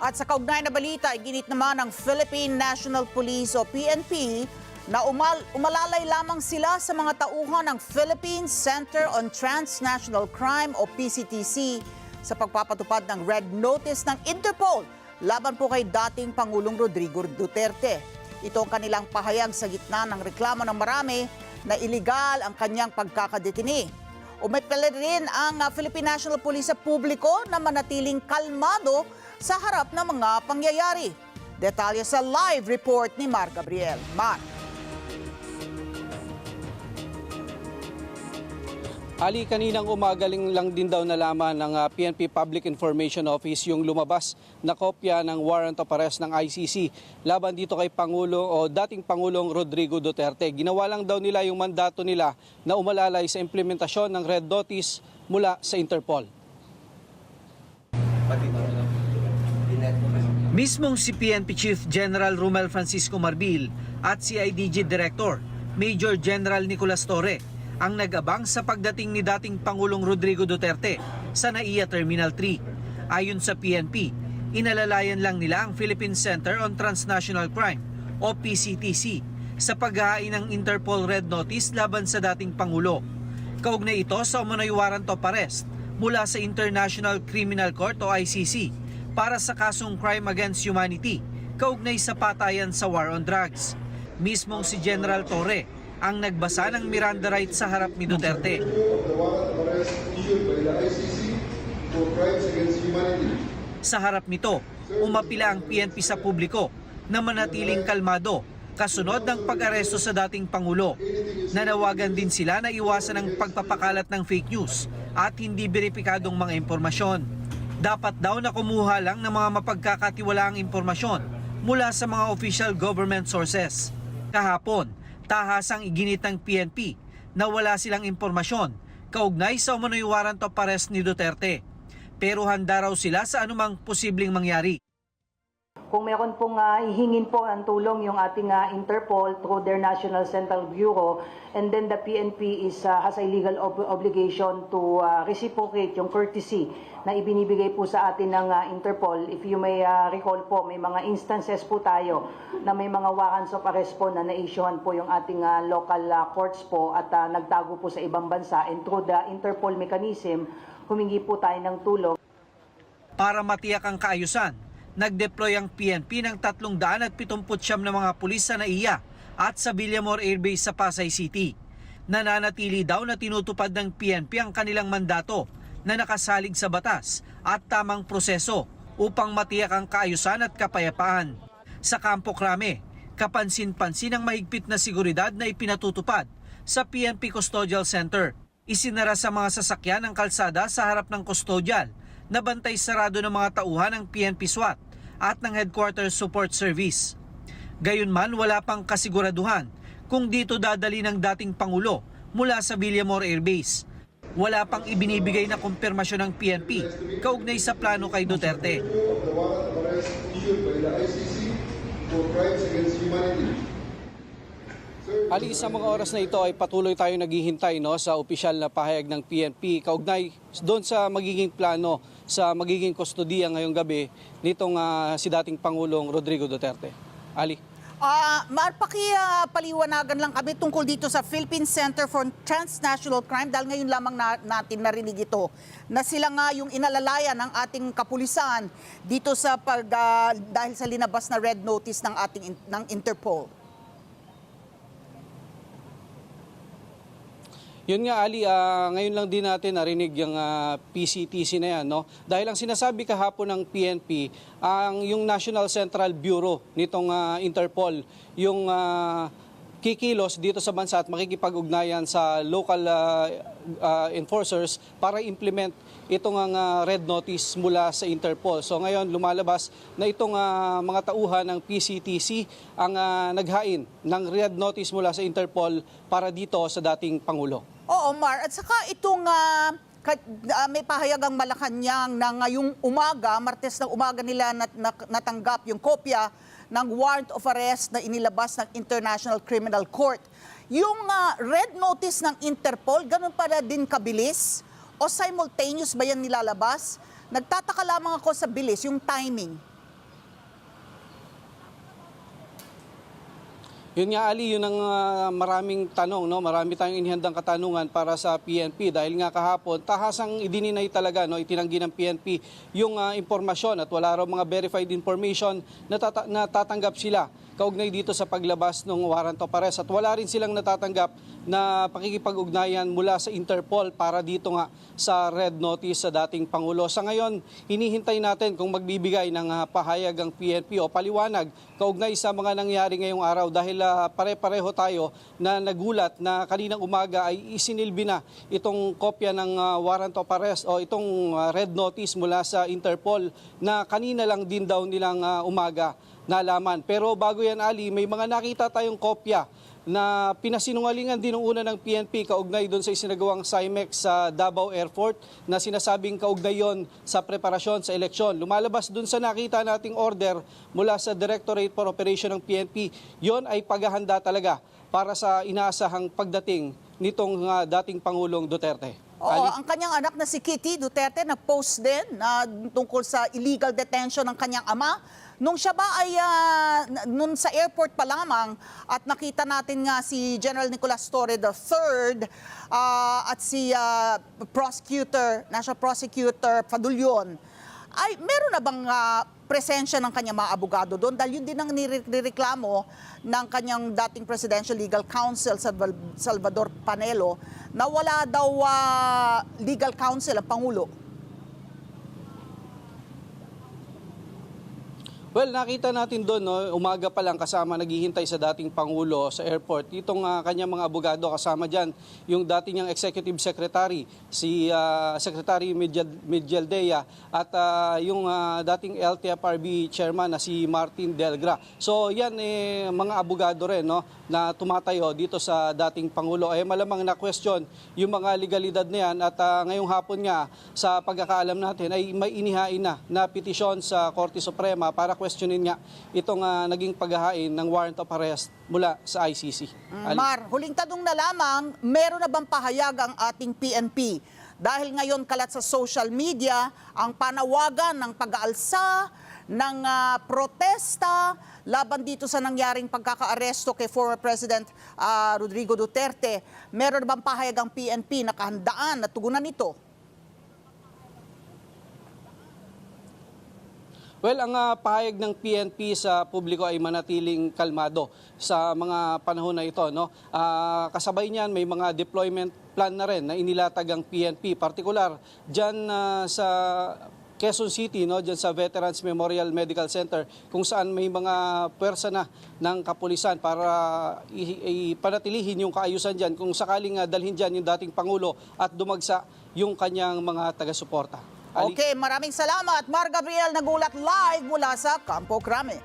At sa kaugnay na balita, ginit naman ng Philippine National Police o PNP na umalalay lamang sila sa mga tauhan ng Philippine Center on Transnational Crime o PCTC sa pagpapatupad ng Red Notice ng Interpol laban po kay dating Pangulong Rodrigo Duterte. Ito ang kanilang pahayag sa gitna ng reklamo ng marami na iligal ang kanyang pagkakadetini. Umipili rin ang Philippine National Police sa publiko na manatiling kalmado sa harap ng mga pangyayari. Detalye sa live report ni Mar Gabriel. Mar. Ali, kaninang umagaling lang din daw nalaman ng PNP Public Information Office yung lumabas na kopya ng warrant of arrest ng ICC laban dito kay Pangulo o dating Pangulong Rodrigo Duterte. Ginawa lang daw nila yung mandato nila na umalalay sa implementasyon ng Red Notice mula sa Interpol. Mismong si PNP Chief General Romel Francisco Marbil at CIDG Director Major General Nicolas Torre ang nag-abang sa pagdating ni dating Pangulong Rodrigo Duterte sa NAIA Terminal 3. Ayon sa PNP, inalalayan lang nila ang Philippine Center on Transnational Crime o PCTC sa paghahain ng Interpol Red Notice laban sa dating Pangulo. Kaugnay ito sa umano'y warrant of arrest mula sa International Criminal Court o ICC para sa kasong crime against humanity kaugnay sa patayan sa war on drugs. Mismong si General Torre ang nagbasa ng Miranda rights sa harap ni Duterte. Sa harap nito, umapila ang PNP sa publiko na manatiling kalmado kasunod ng pag-aresto sa dating Pangulo. Nanawagan din sila na iwasan ang pagpapakalat ng fake news at hindi beripikadong mga impormasyon. Dapat daw na kumuha lang ng mga mapagkakatiwalaang impormasyon mula sa mga official government sources. Kahapon, tahasang iginit ng PNP na wala silang impormasyon kaugnay sa umano'y warrant of arrest ni Duterte. Pero handa raw sila sa anumang posibleng mangyari. Kung meron pong ihingin po ang tulong yung ating Interpol through their National Central Bureau, and then the PNP has a legal obligation to reciprocate yung courtesy na ibinibigay po sa atin ng Interpol. If you may recall po, may mga instances po tayo na may mga warrants of arrest po na na-issuehan po yung ating local courts po at nagtago po sa ibang bansa, and through the Interpol mechanism, humingi po tayo ng tulong. Para matiyak ang kaayusan, nag-deploy ang PNP ng 379 na mga pulis sa NAIA at sa Villamor Air Base sa Pasay City. Nananatili daw na tinutupad ng PNP ang kanilang mandato na nakasalig sa batas at tamang proseso upang matiyak ang kaayusan at kapayapaan. Sa Campo Crame, kapansin-pansin ang mahigpit na seguridad na ipinatutupad sa PNP Custodial Center. Isinara sa mga sasakyan ang kalsada sa harap ng custodial na bantay sarado ng mga tauhan ng PNP SWAT at ng Headquarters Support Service. Gayunman, wala pang kasiguraduhan kung dito dadali ng dating Pangulo mula sa Villamor Air Base. Wala pang ibinibigay na kumpirmasyon ng PNP kaugnay sa plano kay Duterte. Ali, sa mga oras na ito ay patuloy tayo naghihintay sa opisyal na pahayag ng PNP kaugnay doon sa magiging plano sa magiging kustodiya ngayong gabi nitong si dating Pangulong Rodrigo Duterte. Ali. Paliwanagan lang kami tungkol dito sa Philippine Center for Transnational Crime dahil ngayon lamang natin narinig ito na sila nga yung inalalayan ng ating kapulisan dito sa dahil sa linabas na red notice ng Interpol. Yun nga, Ali, ngayon lang din natin narinig yung PCTC na yan. Dahil ang sinasabi kahapon ng PNP, yung National Central Bureau nitong Interpol, yung kikilos dito sa bansa at makikipag-ugnayan sa local enforcers para implement itong red notice mula sa Interpol. So ngayon lumalabas na itong mga tauhan ng PCTC ang naghain ng red notice mula sa Interpol para dito sa dating Pangulo. Oo, Mar. At saka itong may pahayag ang Malacanang na ngayong umaga, Martes ng umaga nila natanggap yung kopya ng warrant of arrest na inilabas ng International Criminal Court. Yung red notice ng Interpol, ganun para din kabilis? O simultaneous ba yan nilalabas? Nagtataka lamang ako sa bilis, yung timing. Yun nga Ali, yun ang maraming tanong, no? Marami tayong inihandang katanungan para sa PNP dahil nga kahapon tahasang idininay talaga, no, itinanggi ng PNP yung impormasyon at wala raw mga verified information na natatanggap sila kaugnay dito sa paglabas ng warrant of arrest at wala rin silang natatanggap na pakikipag-ugnayan mula sa Interpol para dito nga sa red notice sa dating Pangulo. Sa ngayon, hinihintay natin kung magbibigay ng pahayag ang PNP o paliwanag kaugnay sa mga nangyari ngayong araw dahil pare-pareho tayo na nagulat na kaninang umaga ay isinilbi na itong kopya ng warrant of arrest o itong red notice mula sa Interpol na kanina lang din daw nilang umaga nalaman. Pero bago yan Ali, may mga nakita tayong kopya na pinasinungalingan din ng una ng PNP kaugnay doon sa isinagawang CIMEX sa Davao Airport na sinasabing kaugnay yon sa preparasyon sa eleksyon. Lumalabas doon sa nakita nating order mula sa Directorate for Operation ng PNP, yon ay paghahanda talaga para sa inaasahang pagdating nitong dating Pangulong Duterte. Oo, ang kanyang anak na si Kitty Duterte nag-post din tungkol sa illegal detention ng kanyang ama. Nung siya ba ay, nung sa airport pa lamang at nakita natin nga si General Nicolas Torre III at si National Prosecutor Fadulyon, ay meron na bang presensya ng kanyang mga abogado doon? Dahil yun din ang nireklamo ng kanyang dating Presidential Legal Counsel, Salvador Panelo, na wala daw legal counsel ang Pangulo. Well, nakita natin doon, no, umaga pa lang kasama naghihintay sa dating Pangulo sa airport. Itong kanyang mga abogado kasama dyan, yung dati niyang Executive Secretary, si Secretary Medjaldea at yung dating LTFRB Chairman na si Martin Delgra. So yan mga abogado rin, no, na tumatayo dito sa dating Pangulo. Malamang na question yung mga legalidad na yan at ngayong hapon nga sa pagkakaalam natin ay may inihain na petisyon sa Korte Suprema para questionin nga itong naging paghahain ng warrant of arrest mula sa ICC. Mar, huling tanong na lamang, meron na bang pahayag ang ating PNP? Dahil ngayon kalat sa social media ang panawagan ng pag-aalsa, ng protesta laban dito sa nangyaring pagkakaaresto kay former President Rodrigo Duterte. Meron na bang pahayag ang PNP na kahandaan na tugunan ito? Well, ang pahayag ng PNP sa publiko ay manatiling kalmado sa mga panahon na ito, no? Kasabay niyan may mga deployment plan na rin na inilatag ang PNP, partikular diyan sa Quezon City, no, diyan sa Veterans Memorial Medical Center kung saan may mga pwersa na ng kapulisan para ipanatilihin yung kaayusan diyan kung sakaling dalhin diyan yung dating Pangulo at dumagsa yung kanyang mga taga-suporta. Okay, maraming salamat. Mar Gabriel nagulat live mula sa Campo Crame.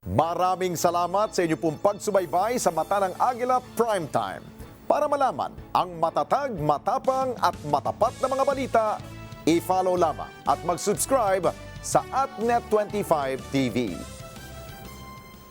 Maraming salamat sa inyo pong pagsubaybay sa Mata ng Agila Primetime. Para malaman ang matatag, matapang at matapat na mga balita, i-follow lamang at mag-subscribe sa @Net25 TV.